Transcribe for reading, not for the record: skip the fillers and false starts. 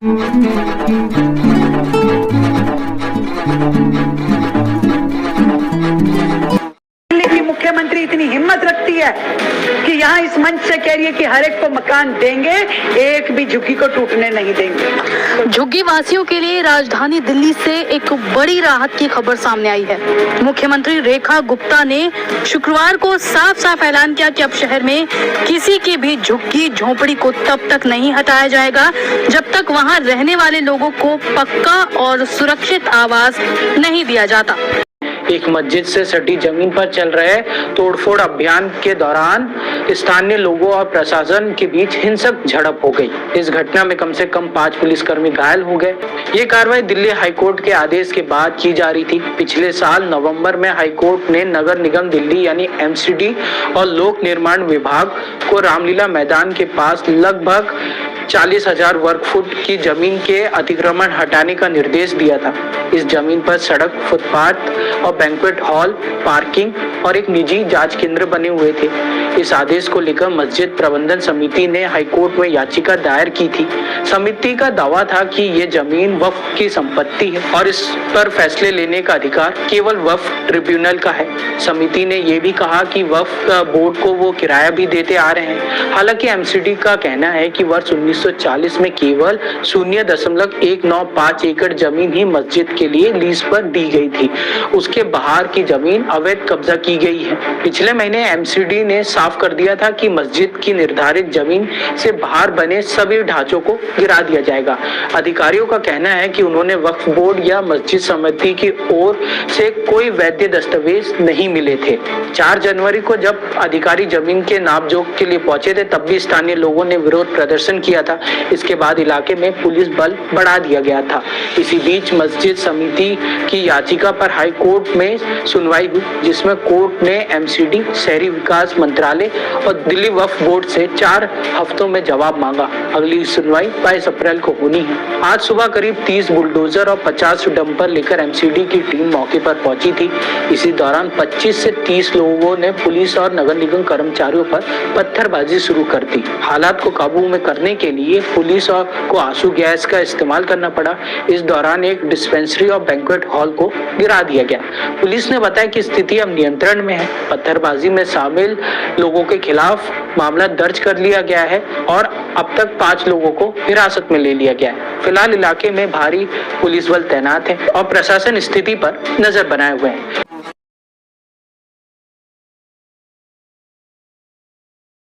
दिल्ली की मुख्यमंत्री इतनी हिम्मत रखती है कि यहाँ इस मंच से कह रही है कि हर एक को मकान देंगे, एक भी झुग्गी को टूटने नहीं देंगे। झुग्गी वासियों के लिए राजधानी दिल्ली से एक बड़ी राहत की खबर सामने आई है। मुख्यमंत्री रेखा गुप्ता ने शुक्रवार को साफ साफ ऐलान किया कि अब शहर में किसी की भी झुग्गी झोपड़ी को तब तक नहीं हटाया जाएगा जब तक वहां रहने वाले लोगों को पक्का और सुरक्षित आवास नहीं दिया जाता। एक मस्जिद से सटी जमीन पर चल रहे तोड़फोड़ अभियान के दौरान स्थानीय लोगों और प्रशासन के बीच हिंसक झड़प हो गई। इस घटना में कम से कम 5 पुलिसकर्मी घायल हो गए। ये कार्रवाई दिल्ली हाईकोर्ट के आदेश के बाद की जा रही थी। पिछले साल नवंबर में हाईकोर्ट ने नगर निगम दिल्ली यानी एमसीडी और लोक निर्माण विभाग को रामलीला मैदान के पास लगभग 40,000 वर्ग फुट की जमीन के अतिक्रमण हटाने का निर्देश दिया था। इस जमीन पर सड़क, फुटपाथ और बैंक्वेट हॉल, पार्किंग और एक निजी जांच केंद्र बने हुए थे। इस आदेश को लेकर मस्जिद प्रबंधन समिति ने हाईकोर्ट में याचिका दायर की थी। समिति का दावा था कि ये जमीन वक्फ की संपत्ति है और इस पर फैसले लेने का अधिकार केवल वक्फ ट्रिब्यूनल का है। समिति ने यह भी कहा कि वक्फ बोर्ड को वो किराया भी देते आ रहे हैं। हालांकि एमसीडी का कहना है कि वर्ष 1940 में केवल 0.195 एकड़ जमीन ही मस्जिद के लिए लीज पर दी गई थी। उसके बाहर की जमीन अवैध कब्जा की गई है। पिछले महीने एमसीडी ने साफ कर दिया था कि मस्जिद की निर्धारित जमीन से बाहर बने सभी ढांचों को गिरा दिया जाएगा। अधिकारियों का कहना है कि उन्होंने वक्फ बोर्ड या मस्जिद समिति की ओर से कोई वैध दस्तावेज नहीं मिले थे। 4 जनवरी को जब अधिकारी जमीन के नापजोख के लिए पहुंचे थे तब भी स्थानीय लोगों ने विरोध प्रदर्शन किया था। इसके बाद इलाके में पुलिस बल बढ़ा दिया गया था। इसी बीच मस्जिद समिति की याचिका पर हाई कोर्ट में सुनवाई हुई, जिसमें कोर्ट ने एमसीडी, शहरी विकास मंत्रालय और दिल्ली वक्फ बोर्ड से 4 हफ्तों में जवाब मांगा। अगली सुनवाई 22 अप्रैल को होनी है। आज सुबह करीब 30 बुलडोजर और 50 डंपर लेकर एमसीडी की टीम मौके पर पहुंची थी। इसी दौरान 25 से 30 लोगों ने पुलिस और नगर निगम कर्मचारियों पर पत्थरबाजी शुरू कर दी। हालात को काबू में करने के लिए पुलिस को आंसू गैस का इस्तेमाल करना पड़ा। इस दौरान एक डिस्पेंसरी और बैंक्वेट हॉल को गिरा दिया गया। पुलिस ने बताया कि स्थिति अब नियंत्रण में है। पत्थरबाजी में शामिल लोगों के खिलाफ मामला दर्ज कर लिया गया है और अब तक 5 लोगों को हिरासत में ले लिया गया है। फिलहाल इलाके में भारी पुलिस बल तैनात है और प्रशासन स्थिति पर नजर बनाए हुए है।